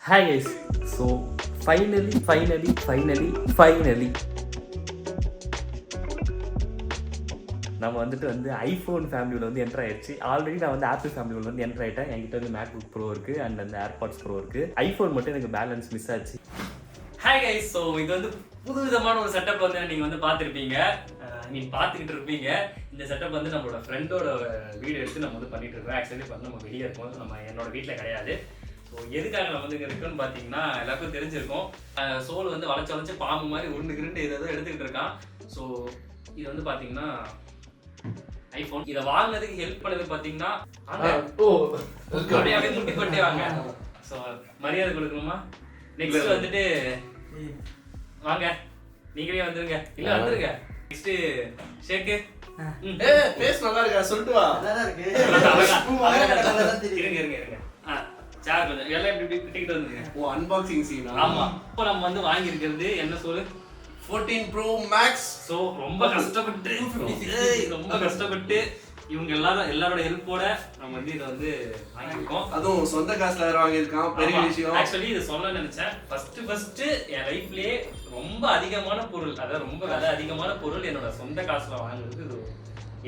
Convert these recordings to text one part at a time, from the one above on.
Hi guys, so finally நம்ம வந்து iPhone ஃபேமிலியில் வந்து என்டர் ஆயிடுச்சு. ஆல்ரெடி நான் வந்து ஆப்பிள் ஃபேமிலியில் வந்து என்டர் ஆகிட்டேன். என்கிட்ட வந்து மேக்புக் ப்ரோ இருக்குது அண்ட் அந்த ஏர்பாட்ஸ் ப்ரோ இருக்குது. ஐஃபோன் மட்டும் எனக்கு பேலன்ஸ் மிஸ் ஆச்சு. ஹாய் கைஸ், ஸோ இது வந்து புது விதமான ஒரு செட்டப் வந்து நீங்கள் வந்து பார்த்துருப்பீங்க, பார்த்துக்கிட்டு இருப்பீங்க. இந்த செட்டப் வந்து நம்மளோட ஃப்ரெண்டோட வீடு எடுத்து நம்ம வந்து பண்ணிட்டு இருக்கோம். ஆக்சுவலி வந்து நம்ம வெளியே இருக்கோம், நம்ம என்னோட வீட்டில் கிடையாது. ஸோ எதுக்காக நம்ம வந்து இருக்குன்னு பார்த்தீங்கன்னா எல்லாருக்கும் தெரிஞ்சிருக்கும். சோல் வந்து வளைச்சு பாம்பு மாதிரி உருண்டு இதை எடுத்துக்கிட்டு இருக்கான். ஸோ இது வந்து பார்த்தீங்கன்னா ஐஃபோன். இதை வாங்கினதுக்கு ஹெல்ப் பண்ணது பார்த்தீங்கன்னா அப்படியே முட்டி கொண்டே வாங்க. ஸோ மரியாதை கொடுக்கணுமா? நெக்ஸ்ட் வந்துட்டு வாங்க, நீங்களே வந்துருங்க. இல்ல வந்துருங்க. நெக்ஸ்ட் ஷேக்கு பேஸ் நல்லா இருக்கா சொல்லிட்டு வா. நல்லா இருக்கு. இருங்க. சார் கொஞ்சம் எல்லாம் இப்படி கிட்டிட்டு வந்துருங்க. ஓ அன்பாக்சிங் சீனா? ஆமா. இப்போ நம்ம வந்து வாங்கி இருக்கிறது என்ன சொல்லு? 14 Pro Max. ஸோ ரொம்ப கஷ்டப்பட்டு இவங்க எல்லாரோட ஹெல்ப்போட நம்ம வந்து இதை வந்து வாங்கியிருக்கோம். அதுவும் சொந்த காசுல வாங்கியிருக்கான், பெரிய விஷயம். ஆக்சுவலி இதை சொல்ல நினைச்சேன். ஃபர்ஸ்ட் என் லைஃப்லயே ரொம்ப அதிகமான பொருள், அதாவது ரொம்ப விலை அதிகமான பொருள் என்னோட சொந்த காசுல வாங்குறது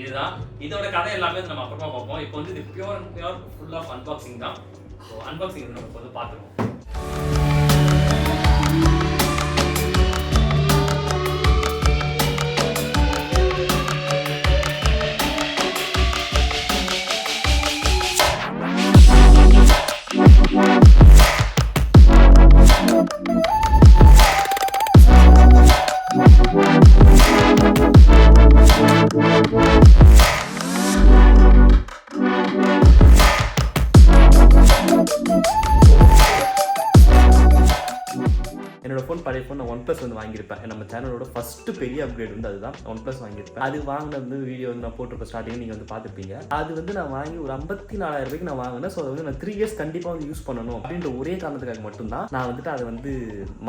இதுதான். இதோட கதை எல்லாமே நம்ம அப்புறமா பார்ப்போம். இப்போ வந்து இது பியூர் ஃபுல் ஆஃப் அன்பாக்சிங் தான். ஸோ அன்பாக்சிங் நம்ம வந்து பார்த்துருவோம். என்னோட ஃபோன் பழைய ஃபோன் நான் OnePlus வந்து வாங்கியிருப்பேன். நம்ம சேனலோட ஃபர்ஸ்ட் பெரிய அப்கிரேட் வந்து அதுதான் OnePlus வாங்கியிருப்பேன். அது வாங்கினது வந்து வீடியோ வந்து நான் போட்டிருப்பேன், ஸ்டார்டிங் நீங்கள் வந்து பார்த்துருப்பீங்க. அது வந்து நான் வாங்கி ஒரு 54,000 ரூபாய்க்கு நான் வாங்கினேன். ஸோ அதை வந்து நான் 3 இயர்ஸ் கண்டிப்பாக வந்து யூஸ் பண்ணணும் அப்படின்ற ஒரே காரணத்துக்காக மட்டும்தான் நான் வந்துட்டு அதை வந்து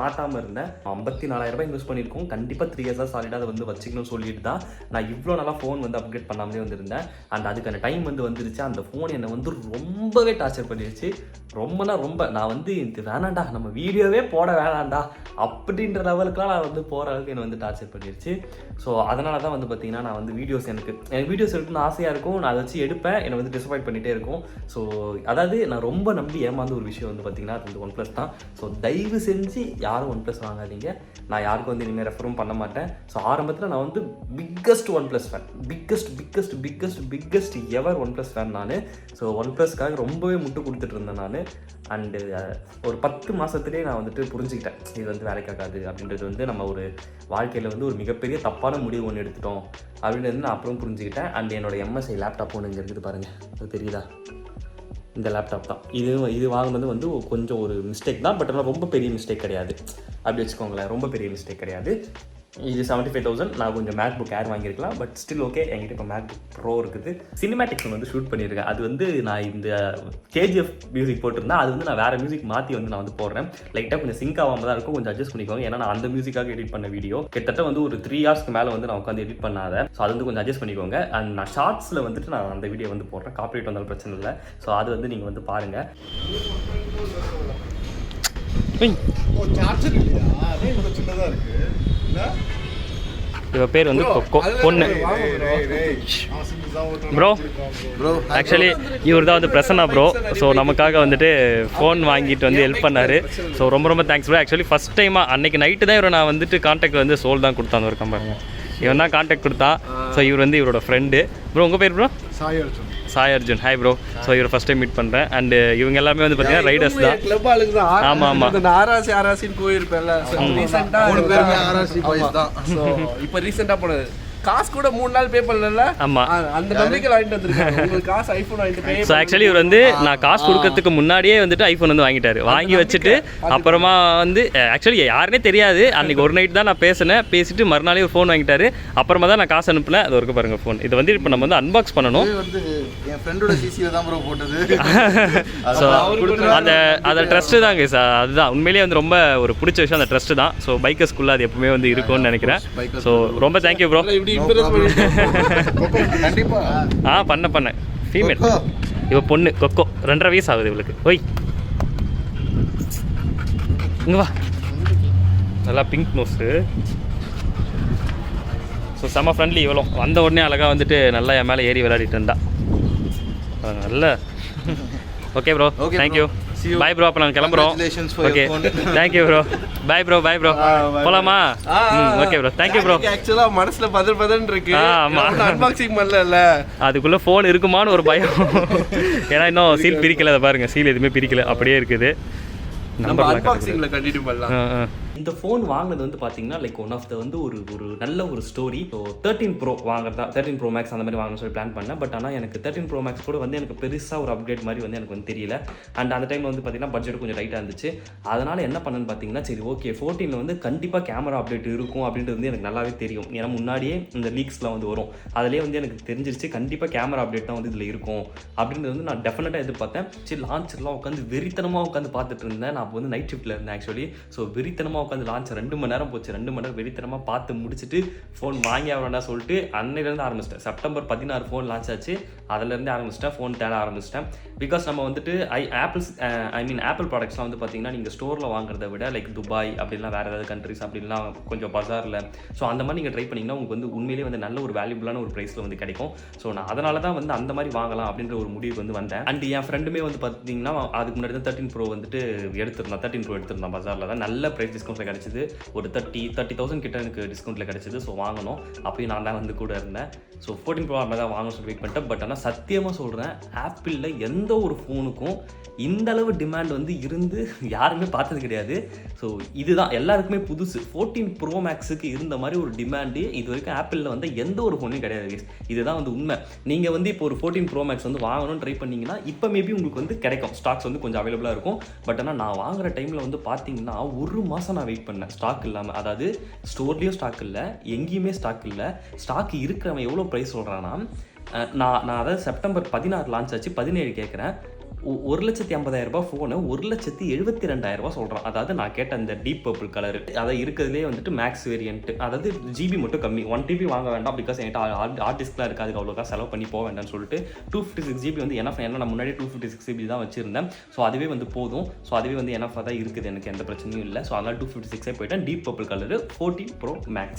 மாட்டாமல் இருந்தேன். 54,000 ரூபாய் யூஸ் பண்ணியிருக்கோம். கண்டிப்பாக 3 இயர்ஸாக சாலிடாக அதை வந்து வச்சுக்கணும்னு சொல்லிட்டு தான் நான் இவ்வளோ நல்லா ஃபோன் வந்து அப்கிரேட் பண்ணாமலே வந்துருந்தேன். அண்ட் அதுக்கான டைம் வந்து வந்துருச்சு. அந்த ஃபோன் என்னை வந்து ரொம்பவே டார்ச்சர் பண்ணிடுச்சு. ரொம்ப நான் வந்து இது வேணாண்டா, நம்ம வீடியோவே போட வேணாண்டா அப்படின்ற லெவலுக்குலாம் நான் வந்து போகிற அளவுக்கு என்னை வந்து டார்ச்சர் பண்ணிடுச்சு. ஸோ அதனால தான் வந்து பார்த்தீங்கன்னா நான் வந்து எனக்கு வீடியோஸ் எடுக்கணும்னு ஆசையாக இருக்கும். நான் அதை வச்சு எடுப்பேன், என்னை வந்து டிசப்பாயிண்ட் பண்ணிகிட்டே இருக்கும். ஸோ அதாவது நான் ரொம்ப நம்பி ஏமாந்த ஒரு விஷயம் வந்து பார்த்தீங்கன்னா அது வந்து OnePlus தான். ஸோ தயவு செஞ்சு யாரும் OnePlus வாங்காதீங்க. நான் யாருக்கும் வந்து இனிமேல் ரெஃபரும் பண்ண மாட்டேன். ஸோ ஆரம்பத்தில் நான் வந்து பிக்கஸ்ட் OnePlus ஃபேன், பிக்கஸ்ட் எவர் OnePlus ஃபேன் நான். ஸோ OnePlusக்காக ரொம்பவே முட்டு கொடுத்துட்டு இருந்தேன் நான். அண்டு ஒரு 10 மாதத்துலேயே நான் வந்துட்டு புரிஞ்சுக்கிட்டேன் இது வந்து வேலைக்காகாது அப்படின்றது வந்து நம்ம ஒரு வாழ்க்கையில் வந்து ஒரு மிகப்பெரிய தப்பான முடிவு ஒன்று எடுத்துட்டோம் அப்படின்றது நான் அப்புறம் புரிஞ்சுக்கிட்டேன். அண்ட் என்னோட MSI லேப்டாப் ஒன்று இங்கே இருக்குது பாருங்கள், அது தெரியுதா? இந்த லேப்டாப் தான். இது வாங்கினது வந்து கொஞ்சம் ஒரு மிஸ்டேக் தான், பட் ஆனால் ரொம்ப பெரிய மிஸ்டேக் கிடையாது. அப்படி வச்சுக்கோங்களேன், ரொம்ப பெரிய மிஸ்டேக் கிடையாது. இது 75,000. நான் கொஞ்சம் மேக்புக் ஏர் வாங்கியிருக்கலாம், பட் ஸ்டில் ஓகே. என்கிட்ட இப்போ மேக்புக் ப்ரோ இருக்குது. சினிமேட்டிக்ஸ் வந்து ஷூட் பண்ணியிருக்கேன். அது வந்து நான் இந்த KGF மியூசிக் போட்டிருந்தேன். அது வந்து நான் வேறு மியூசிக் மாற்றி வந்து நான் வந்து போடுறேன். லைட்டாக கொஞ்சம் சிங்க் ஆகாமல் தான் இருக்கும், கொஞ்சம் அட்ஜஸ்ட் பண்ணிக்கோங்க. ஏன்னா நான் அந்த மியூசிக்காக எடிட் பண்ண வீடியோ கிட்டத்தட்ட வந்து ஒரு 3 ஹவர்ஸ்க்கு மேலே வந்து நான் உட்காந்து எடிட் பண்ணாத. ஸோ அது வந்து கொஞ்சம் அட்ஜஸ்ட் பண்ணிக்கோங்க. அண்ட் நான் ஷார்ட்ஸில் வந்துட்டு நான் அந்த வீடியோ வந்து போடுறேன். காப்பிரைட் வந்தாலும் பிரச்சனை இல்லை. ஸோ அது வந்து நீங்கள் வந்து பாருங்கள். இவ பேர் வந்து பொண்ணு ப்ரோ. ஆக்சுவலி இவர் தான் வந்து பிரசன்னா ப்ரோ. ஸோ நமக்காக வந்துட்டு ஃபோன் வாங்கிட்டு வந்து ஹெல்ப் பண்ணார். ஸோ ரொம்ப தேங்க்ஸ் ப்ரோ. ஆக்சுவலி ஃபஸ்ட் டைமாக அன்றைக்கி நைட்டு தான் இவரை நான் வந்துட்டு கான்டாக்ட் வந்து சோல் தான் கொடுத்தாங்க ஒரு கம்பெனி. இவன் தான் கான்டாக்ட் கொடுத்தான். ஸோ இவர் வந்து இவரோட ஃப்ரெண்டு. ப்ரோ உங்கள் பேர் bro? Sai Arjun. Hi bro. So இவர் ஃபர்ஸ்ட் டைம் மீட் பண்ணுறேன். அண்ட் இவங்க எல்லாமே வந்து பார்த்தீங்கன்னா ரைடர்ஸ் தான். கிளப் ஆளுங்க தான். ஆமாம். ஆராசின்னு போயிருப்பேன்ல. இப்போ ரீசெண்டாக போனது காசு கூட 3 நாள் பே பண்ணல. ஆமா, அந்த நம்பிக்கை வாங்கிட்டு வந்திருக்காங்க. உங்களுக்கு காசு ஐபோன் வாங்கிட்டு பே. சோ ஆக்சுவலி இவர் வந்து நான் காசு கொடுக்கிறதுக்கு முன்னாடியே வந்துட்டு ஐபோன் வந்து வாங்கிட்டாரு. வாங்கி வச்சுட்டு அப்புறமா வந்து ஆக்சுவலி யாருனே தெரியாது. அன்னைக்கு ஒரு நைட் தான் நான் பேசிட்டு மறுநாளே ஒரு ஃபோன் வாங்கிட்டாரு. அப்புறமா தான் நான் காசு அனுப்புனேன். அது ஒரு பாருங்க ஃபோன். இது வந்து இப்போ நம்ம வந்து அன்பாக்ஸ் பண்ணணும். என் ஃப்ரெண்டோட சிசில தான் ப்ரோ போட்டது. ஸோ அந்த ட்ரஸ்ட் தாங்க சார். அதுதான் உண்மையிலேயே வந்து ரொம்ப ஒரு பிடிச்ச விஷயம், அந்த ட்ரஸ்ட் தான். ஸோ பைக்கர்ஸ்குள்ள அது எப்பவுமே வந்து இருக்கும்னு நினைக்கிறேன். ஸோ ரொம்ப தேங்க்யூ ப்ரோ. பண்ண ஃபீமேல் இவ பொண்ணு கொக்கோ 2.5 வயசு ஆகுது இவளுக்கு. ஓய் இங்கே வா, நல்லா பிங்க் நோஸு. ஸோ செம்ம ஃப்ரெண்ட்லி. இவ்வளோ வந்த உடனே அழகாக வந்துட்டு நல்லா என் மேலே ஏறி விளையாடிட்டு இருந்தா. நல்ல okay bro, thank you, bye bro. அப்போ நாங்கள் கிளம்புறோம். Okay, thank you bro, bye bro, bye bro. போகலாமா? Okay bro, thank you bro. ஆக்சுவலாக மனசில் பதன் இருக்கு. ஆமாம், அன்பாக்சிங் பண்ணல, அதுக்குள்ளே ஃபோன் இருக்குமான்னு ஒரு பயம். ஏன்னா இன்னும் சீல் பிரிக்கல. அதை பாருங்கள், சீல் எதுவுமே பிரிக்கல, அப்படியே இருக்குது. நம்ம அன்பாக்சிங்ல கண்டினியூ பண்ணலாம். இந்த ஃபோன் வாங்கினது வந்து பார்த்தீங்கன்னா லைக் ஒன் ஆஃப் த வந்து ஒரு நல்ல ஒரு ஸ்டோரி. ஸோ 13 Pro வாங்குறதா, 13 Pro Max அந்த மாதிரி வாங்கணும்னு சொல்லி பிளான் பண்ணேன். பட் ஆனால் எனக்கு 13 Pro Max கூட வந்து எனக்கு பெருசாக ஒரு அப்டேட் மாதிரி வந்து எனக்கு வந்து தெரியல. அண்ட் அந்த டைமில் வந்து பார்த்தீங்கன்னா பட்ஜெட் கொஞ்சம் ரைட்டாக இருந்துச்சு. அதனால் என்ன பண்ணேன்னு பார்த்தீங்கன்னா, சரி ஓகே 14 வந்து கண்டிப்பாக கேமரா அப்டேட் இருக்கும் அப்படின்றது வந்து எனக்கு நல்லாவே தெரியும். ஏன்னா முன்னாடியே இந்த லீக்ஸ்லாம் வந்து வரும், அதிலே வந்து எனக்கு தெரிஞ்சிருச்சு கண்டிப்பாக கேமரா அப்டேட் தான் வந்து இதில் இருக்கும் அப்படின்றது வந்து நான் டெஃபினட்டாக எதிர்பார்த்தேன். சரி லான்ச்சர்லாம் உட்காந்து வெறித்தனமாக உட்காந்து பார்த்துட்டு இருந்தேன். நான் வந்து நைட் ஷிஃப்ட்டில் இருந்தேன் ஆக்சுவலி. ஸோ வெறித்தனமாக உட்காந்து லான்ச் 2 மணி நேரம் போச்சு. 2 மணி நேரம் வெறித்தனமாக பார்த்து முடிச்சுட்டு ஃபோன் வாங்கி ஆகணும்னா சொல்லிட்டு அன்னையிலேருந்து ஆரம்பிச்சிட்டேன். செப்டம்பர் 16 ஃபோன் லான்ச் ஆச்சு. அதிலேருந்து ஆரம்பிச்சிட்டேன், ஃபோன் தேட ஆரம்பிச்சிட்டேன். பிகாஸ் நம்ம வந்துட்டு ஆப்பிள் ப்ராடக்ட்ஸ்லாம் வந்து பார்த்தீங்கன்னா நீங்கள் ஸ்டோரில் வாங்குறத விட லைக் துபாய் அப்படின்லாம் வேறு ஏதாவது கண்ட்ரிஸ் அப்படின்லாம் கொஞ்சம் பஜாரில், ஸோ அந்த மாதிரி நீங்கள் ட்ரை பண்ணிங்கன்னா உங்களுக்கு வந்து உண்மையிலேயே வந்து நல்ல ஒரு வேல்யூபிளான ஒரு ப்ரைஸில் வந்து கிடைக்கும். ஸோ நான் அதனால தான் வந்து அந்த மாதிரி வாங்கலாம் அப்படின்ற ஒரு முடிவுக்கு வந்து வந்தேன். அண்ட் என் ஃப்ரெண்டுமே வந்து பார்த்தீங்கன்னா அதுக்கு முன்னாடி தான் 13 Pro வந்துட்டு எடுத்திருந்தான். 13 Pro எடுத்திருந்தான் பஜாரில் தான். நல்ல ப்ரைஸ் டிஸ்கவுண்ட்டில் கிடச்சிது. ஒரு 30,000 கிட்ட எனக்கு டிஸ்கவுண்ட்டில் கிடச்சிது. ஸோ வாங்கணும். அப்பயும் நான் தான் வந்து கூட இருந்தேன். ஸோ 14 Pro தான் வாங்கணும்னு சொல்லி வெயிட் பண்ணிட்டேன். பட் ஆனால் சத்தியமாக சொல்கிறேன், ஆப்பிளில் எந்த ஒரு ஃபோனுக்கும் இந்த அளவு டிமாண்ட் வந்து இருந்து யாருமே பார்த்தது கிடையாது. ஸோ இதுதான் எல்லாருக்குமே புதுசு. 14 Pro Maxக்கு இருந்த மாதிரி ஒரு டிமாண்டு இது வரைக்கும் ஆப்பிளில் வந்து எந்த ஒரு ஃபோனும் கிடையாது. இதுதான் வந்து உண்மை. நீங்கள் வந்து இப்போ ஒரு 14 Pro Max வந்து வாங்கணும்னு ட்ரை பண்ணிங்கன்னா இப்போ மேபி உங்களுக்கு வந்து கிடைக்கும். ஸ்டாக்ஸ் வந்து கொஞ்சம் அவைலபிளாக இருக்கும். பட் ஆனால் நான் வாங்குற டைமில் வந்து பார்த்தீங்கன்னா 1 மாதம் நான் வெயிட் பண்ணேன் ஸ்டாக் இல்லாமல். அதாவது ஸ்டோர்லேயும் ஸ்டாக் இல்லை, எங்கேயுமே ஸ்டாக் இல்லை. ஸ்டாக் இருக்கிறவன் எவ்வளோ ப்ரைஸ் சொல்கிறான்னா, நான் அதாவது செப்டம்பர் 16 லான்ச் ஆச்சு, 17 கேட்குறேன். 1,50,000 ஃபோனு 1,72,000 சொல்கிறான். அதாவது நான் கேட்ட அந்த டீப் பர்பிள் கலரு, அதாவது இருக்கிறதுலே வந்துட்டு மேக்ஸ் வேரியன்ட், அதாவது ஜிபி மட்டும் கம்மி. 1 TB வாங்க வேண்டாம், பிகாஸ் என்கிட்ட ஹார்ட் டிஸ்க்லாம் இருக்குது, அதுக்கு அவ்வளோக்கா செலவு பண்ணி போக வேண்டாம்னு சொல்லிட்டு 256 GB வந்து எனஃப். ஏன்னா நான் முன்னாடி 256 GB தான் வச்சுருந்தேன். ஸோ அதுவே வந்து போதும். ஸோ அதுவே வந்து எனஃபாக தான் இருக்குது, எனக்கு எந்த பிரச்சனையும் இல்லை. ஸோ அதனால் 256 போயிட்டேன். Deep purple colour 14 Pro Max.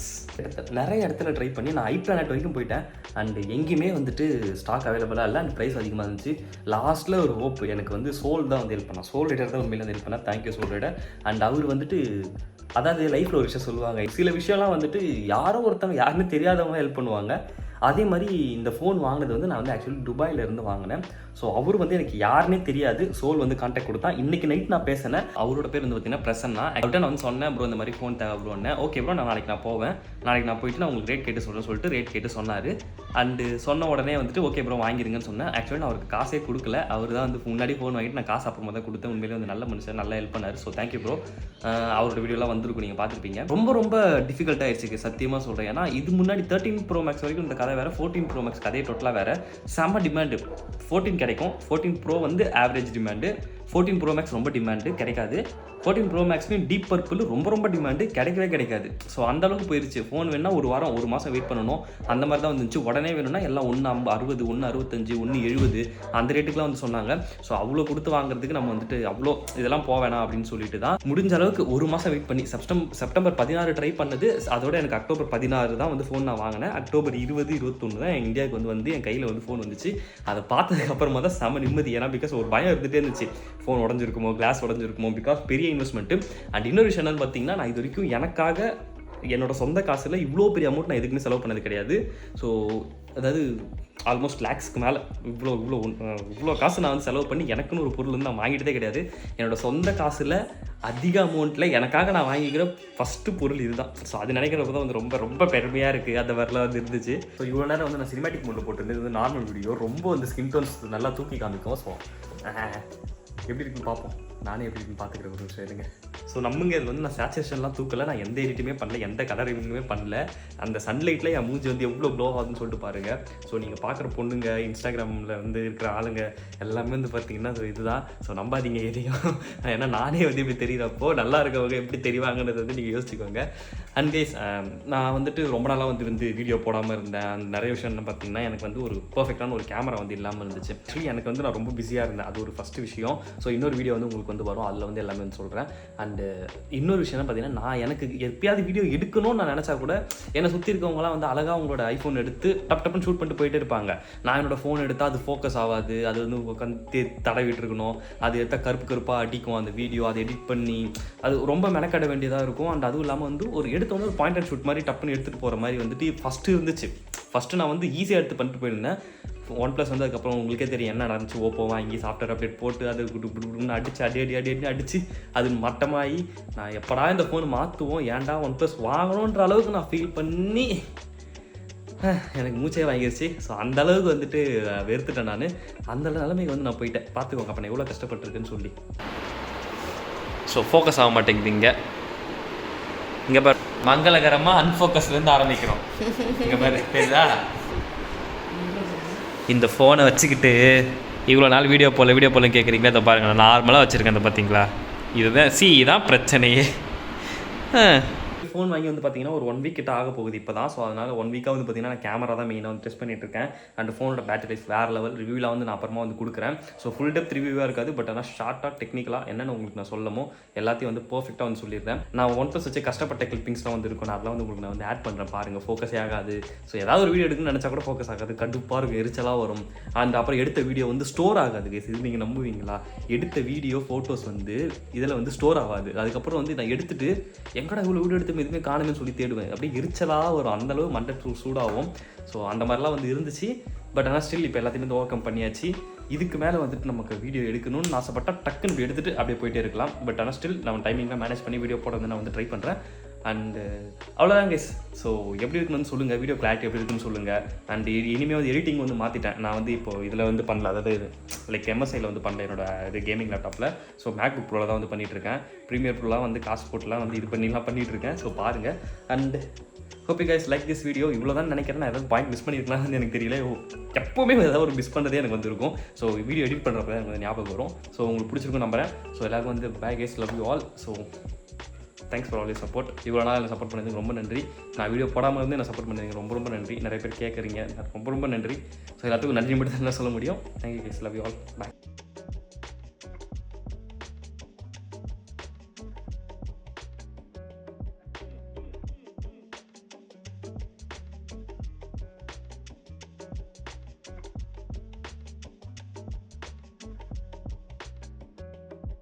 நிறைய இடத்துல ட்ரை பண்ணி நான் iPlanet வரைக்கும் போயிட்டேன். அண்ட் எங்கேயுமே வந்துட்டு ஸ்டாக் அவைலபிளாக இல்லை. அண்ட் ப்ரைஸ் அதிகமாக இருந்துச்சு. லாஸ்ட்டில் ஒரு ஹோப் எனக்கு வந்து சோல் தான் வந்து ஹெல்ப் பண்ணா. சோல் ரைடர் தான் உண்மையில வந்து ஹெல்ப் பண்ணா. Thank you soul rider. அண்ட் அவர் வந்துட்டு அதாவது லைஃப்பில் ஒரு விஷயம் சொல்லுவாங்க, சில விஷயம்லாம் வந்துட்டு யாரோ ஒருத்தவங்க யாருமே தெரியாதவங்க ஹெல்ப் பண்ணுவாங்க. அதே மாதிரி இந்த ஃபோன் வாங்கினது வந்து நான் வந்து ஆக்சுவலி துபாயிலேருந்து வாங்கினேன். ஸோ அவர் வந்து எனக்கு யாருன்னே தெரியாது. சோல் வந்து கான்டாக்ட் கொடுத்தா. இன்றைக்கி நைட் நான் பேசினேன். அவரோட பேர் வந்து பார்த்தீங்கன்னா பிரசன்னா. அவர்கிட்ட நான் வந்து சொன்னேன், ப்ரோ இந்த மாதிரி ஃபோன் தேவை ப்ரோன்னு. ஓகே ப்ரோ, நாளைக்கு நான் போவேன், நாளைக்கு நான் போயிட்டு நான் உங்களுக்கு ரேட் கேட்டு சொல்லிட்டு ரேட் கேட்டு சொன்னார். அண்டு சொன்ன உடனே வந்துட்டு ஓகே ப்ரோ வாங்கிருங்கன்னு சொன்னேன். ஆக்சுவலி நான் அவருக்கு காசே கொடுக்கல. அவர் தான் வந்து முன்னாடி ஃபோன் வாங்கிட்டு நான் காசு அப்புறமா தான் கொடுத்தேன். உண்மையிலே வந்து நல்ல மனுஷன், நல்லா ஹெல்ப் பண்ணார். So thank you bro. அவரோட வீடியோலாம் வந்திருக்கும், நீங்கள் பார்த்துருப்பீங்க. ரொம்ப ரொம்ப டிஃபிகல்ட்டாக ஆயிடுச்சு சத்தியமாக சொல்கிறேன். ஏன்னா இது முன்னாடி 13 Pro Max வரைக்கும் இந்த கதை வேறு, 14 Pro Max கதையை டோட்டலாக வேறு. செம்ம டிமாண்டு. 14 கிடைக்கும், 14 Pro வந்து ஆவரேஜ் டிமாண்டு, 14 Pro Max ரொம்ப டிமாண்டு கிடைக்காது. 14 Pro Maxலையும் டீப் பர்பிள் ரொம்ப ரொம்ப டிமாண்டு கிடைக்காது. ஸோ அந்தளவுக்கு போயிடுச்சு. ஃபோன் வேணுன்னா ஒரு வாரம் 1 மாதம் வெயிட் பண்ணணும். அந்த மாதிரி தான் வந்துச்சு. உடனே வேணும்னா எல்லாம் 1,60, 1,65, 1,70 அந்த ரேட்டுக்குலாம் வந்து சொன்னாங்க. ஸோ அவ்வளோ கொடுத்து வாங்குறதுக்கு நம்ம வந்துட்டு அவ்வளோ இதெல்லாம் போக வேணாம் அப்படின்னு சொல்லிட்டு தான் முடிஞ்ச அளவுக்கு 1 மாதம் வெயிட் பண்ணி செப்டம்பர் 16 ட்ரை பண்ணது. அதோட எனக்கு அக்டோபர் 16 தான் வந்து ஃபோன் நான் வாங்கினேன். அக்டோபர் 20, 21 தான் இந்தியாவுக்கு வந்து என் கையில் வந்து ஃபோன் வந்துச்சு. அதை பார்த்ததுக்கு அப்புறமா தான் செம நிம்மதி. ஏன்னா பிகாஸ் ஒரு பயம் இருந்துகிட்டே இருந்துச்சு, ஃபோன் உடஞ்சிருக்குமோ, கிளாஸ் உடஞ்சிருக்குமோ, பிகாஸ் பெரிய இன்வெஸ்ட்மெண்ட்டு. அண்ட் இன்னொரு விஷயம் என்னன்னு பார்த்தீங்கன்னா, நான் இது வரைக்கும் எனக்காக என்னோட சொந்த காசில் இவ்வளோ பெரிய அமௌண்ட் நான் எதுக்குமே செலவு பண்ணது கிடையாது. ஸோ அதாவது ஆல்மோஸ்ட் லேக்ஸ்க்கு மேலே இவ்வளோ காசு நான் வந்து செலவு பண்ணி எனக்குன்னு ஒரு பொருள் வந்து நான் வாங்கிட்டதே கிடையாது. என்னோடய சொந்த காசில் அதிக அமௌண்ட்டில் எனக்காக நான் வாங்கிக்கிற ஃபஸ்ட்டு பொருள் இதுதான். ஸோ அது நினைக்கிறப்ப தான் வந்து ரொம்ப ரொம்ப பெருமையாக இருக்குது. அந்த மாதிரிலாம் வந்து இருந்துச்சு. ஸோ இவ்வளோ நேரம் வந்து நான் சினிமேட்டிக் மோடில் போட்டிருந்தேன். இது வந்து நார்மல் வீடியோ, ரொம்ப வந்து ஸ்கின் டோன்ஸ் நல்லா தூக்கி காமிக்கும். ஸோ எப்படி இருக்குன்னு பார்ப்போம். நானே எப்படி இருக்குன்னு பார்த்துக்கிற ஒரு விஷயம் இருங்க. ஸோ நம்மங்க இதில் வந்து நான் சேச்சுரேஷன்லாம் தூக்கலை, நான் எந்த எடிட்டுமே பண்ணல, எந்த கலர் ரிவிங்குமே பண்ணல. அந்த சன்லைட்டில் என் மூஞ்சி வந்து எவ்வளோ க்ளோ ஆகுதுன்னு சொல்லிட்டு பாருங்கள். ஸோ நீங்கள் பார்க்குற பொண்ணுங்க, இன்ஸ்டாகிராமில் வந்து இருக்கிற ஆளுங்க எல்லாமே வந்து பார்த்தீங்கன்னா இதுதான். ஸோ நம்பாதீங்க எதையும். ஏன்னா நானே வந்து இப்படி தெரிகிறப்போ நல்லா இருக்கவங்க எப்படி தெரிவாங்கன்றது வந்து நீங்கள் யோசிச்சுக்கோங்க. அண்ட் கைஸ், நான் வந்துட்டு ரொம்ப நாளாக வந்து வீடியோ போடாமல் இருந்தேன். அந்த நிறைய விஷயம் பார்த்தீங்கன்னா எனக்கு வந்து ஒரு பர்ஃபெக்டான ஒரு கேமரா வந்து இல்லாமல் இருந்துச்சு. ஆக்சுவலி எனக்கு வந்து நான் ரொம்ப பிஸியாக இருந்தேன். அது ஒரு ஃபஸ்ட்டு விஷயம். ஸோ இன்னொரு வீடியோ வந்து உங்களுக்கு வந்து வரும், அதில் வந்து எல்லாமே வந்து சொல்கிறேன். அண்டு இன்னொரு விஷயம் பார்த்தீங்கன்னா, நான் எனக்கு எப்பயாவது வீடியோ எடுக்கணும்னு நான் நினச்சா கூட என்னை சுற்றி இருக்கவங்களாம் வந்து அழகாக அவங்களோட ஐஃபோன் எடுத்து டப்புன்னு ஷூட் பண்ணிட்டு போயிட்டே இருப்பாங்க. நான் என்னோடய ஃபோன் எடுத்தால் அது ஃபோக்கஸ் ஆகாது, அது வந்து உட்காந்து தடவிட்டு இருக்கணும், அது எடுத்தால் கருப்பாக அடிக்கும் அந்த வீடியோ, அதை எடிட் பண்ணி அது ரொம்ப மெனக்கட வேண்டியதாக இருக்கும். அண்ட் அதுவும் இல்லாமல் வந்து ஒரு எடுத்தோன்னே ஒரு பாயிண்ட் அண்ட் ஷூட் மாதிரி டப்புன்னு எடுத்துகிட்டு போகிற மாதிரி வந்துட்டு ஃபஸ்ட்டு இருந்துச்சு. ஃபஸ்ட்டு நான் வந்து ஈஸியாக எடுத்து பண்ணிட்டு போயிருந்தேன். OnePlus வந்து அதுக்கப்புறம் உங்களுக்கே தெரியும் என்ன நடந்துச்சு. ஓப்போ வாங்கி சாஃப்ட்வேர் அப்டேட் போட்டு அது குடுன்னு அடிச்சு அடி அடிச்சு அது மட்டமாகி நான் எப்படா இந்த ஃபோன் மாற்றுவோம், ஏன்டா OnePlus வாங்கணுன்ற அளவுக்கு நான் ஃபீல் பண்ணி எனக்கு மூச்சே வாங்கிடுச்சு. ஸோ அந்தளவுக்கு வந்துட்டு வெறுத்துட்டேன் நான். அந்த நிலைமைக்கு வந்து நான் போயிட்டேன். பார்த்துக்கோங்க அப்போ நான் எவ்வளோ கஷ்டப்பட்டுருக்குன்னு சொல்லி. ஸோ ஃபோக்கஸ் ஆக மாட்டேங்குது. இங்கே பாரு, மங்களகரமாக அன்ஃபோக்கஸ்லேருந்து ஆரம்பிக்கிறோம். இங்கே பாரு தெரியுதா, இந்த ஃபோனை வச்சுக்கிட்டு இவ்வளோ நாள் வீடியோ போல கேட்குறீங்களா? இதை பாருங்கள், நான் நார்மலாக வச்சுருக்கேன். இதை பார்த்தீங்களா, இதுதான் பிரச்சனையே. ஃபோன் வாங்கி வந்து பார்த்தீங்கன்னா ஒரு 1 வீக் கிட்ட ஆக போகுது இப்போ தான். ஸோ அதனால் 1 வீக்காக வந்து பார்த்தீங்கன்னா நான் கேமரா தான் மெயினாக வந்து டெஸ்ட் பண்ணிட்டு இருக்கேன். அண்ட் ஃபோனோட பேட்டரி லைஃப் வேறு லெவல். ரிவ்யூவில் வந்து நான் அப்புறமா வந்து கொடுக்குறேன். ஸோ ஃபுல் டெப்த் ரிவ்யூவாக இருக்காது, பட் ஆனால் ஷார்ட்டாக டெக்னிக்கலாக என்னென்ன உங்களுக்கு நான் சொல்லமோ எல்லாத்தையும் வந்து பர்ஃபெக்டாக வந்து சொல்லிடுறேன். நான் OnePlus வச்சு கஷ்டப்பட்ட கிளிப்பிங்ஸ்லாம் வந்து இருக்கும், அதெல்லாம் வந்து உங்களுக்கு நான் வந்து ஆட் பண்ணுறேன். பாருங்கள், ஃபோக்கஸே ஆகாது. ஸோ ஏதாவது ஒரு வீடியோ எடுக்கணும்னு நினச்சா கூட ஃபோக்கஸ் ஆகாது, கடுப்பாக இருக்கும், எரிச்சலாக வரும். அண்ட் அப்புறம் எடுத்த வீடியோ வந்து ஸ்டோர் ஆகாது. இது நீங்கள் நம்புவீங்களா? எடுத்த வீடியோ ஃபோட்டோஸ் வந்து இதில் வந்து ஸ்டோர் ஆகாது. அதுக்கப்புறம் வந்து நான் எடுத்துகிட்டு எங்கடா இவ்வளோ வீடியோ எடுத்து எதுவுமே காணுமே சொல்லி தேடுவேன். அப்படியே எரிச்சலாக வரும், அந்தளவு மண்டை சூடாகும். ஸோ அந்த மாதிரிலாம் வந்து இருந்துச்சு. பட் ஆனால் ஸ்டில் இப்போ எல்லாத்தையும் வந்து ஓவர் கம் பண்ணியாச்சு. இதுக்கு மேலே வந்துட்டு நமக்கு வீடியோ எடுக்கணும்னு ஆசைப்பட்டால் டக்குன்னு எடுத்துகிட்டு அப்படியே போயிட்டே இருக்கலாம். பட் ஆனால் ஸ்டில் நம்ம டைமிங்லாம் மேனேஜ் பண்ணி வீடியோ போட வந்து நான் வந்து ட்ரை பண்ணுறேன். அண்டு அவ்வளோதான் கைஸ். ஸோ எப்படி இருக்குன்னு சொல்லுங்கள், வீடியோ கிளாரிட்டி எப்படி இருக்குன்னு சொல்லுங்கள். அண்ட் இனிமேல் வந்து எடிட்டிங் வந்து மாற்றிட்டேன். நான் வந்து இப்போ இதில் வந்து பண்ணல, அதாவது லைக் MSIயில் வந்து பண்ணல என்னோட இது கேமிங் லேப்டாப்பில். ஸோ MacBook Proவில் தான் வந்து பண்ணிகிட்ருக்கேன். ப்ரீமியர் ப்ரோலாம் வந்து காசு போட்டுலாம் வந்து இது பண்ணிலாம் பண்ணிகிட்ருக்கேன். ஸோ பாருங்கள். And hope you guys like this video. இவ்வளோ தான் நினைக்கிறேன். நான் ஏதாவது பாயிண்ட் மிஸ் பண்ணியிருக்கலாம்னு எனக்கு தெரியல. எப்போவுமே ஏதாவது ஒரு மிஸ் பண்ணுறதே எனக்கு வந்து இருக்கும். ஸோ வீடியோ எடிட் பண்ணுறப்ப எனக்கு வந்து ஞாபகம் வரும். ஸோ உங்களுக்கு பிடிச்சிருக்கும் நம்புறேன். ஸோ எல்லாருக்கும் வந்து bye guys, love you all. So thanks for all support. இவ்வளோ நாள் என்ன சப்போர்ட் பண்ணதுக்கு ரொம்ப நன்றி. நான் வீடியோ போடாமல் இருந்து என்ன சப்போர்ட் பண்ணதுக்கு ரொம்ப நன்றி. நிறைய பேர் கேட்குறீங்க, ரொம்ப நன்றி. ஸோ எல்லாத்துக்கும் நன்றி மட்டும் தான் சொல்ல முடியும். Thank you guys, love you all, by.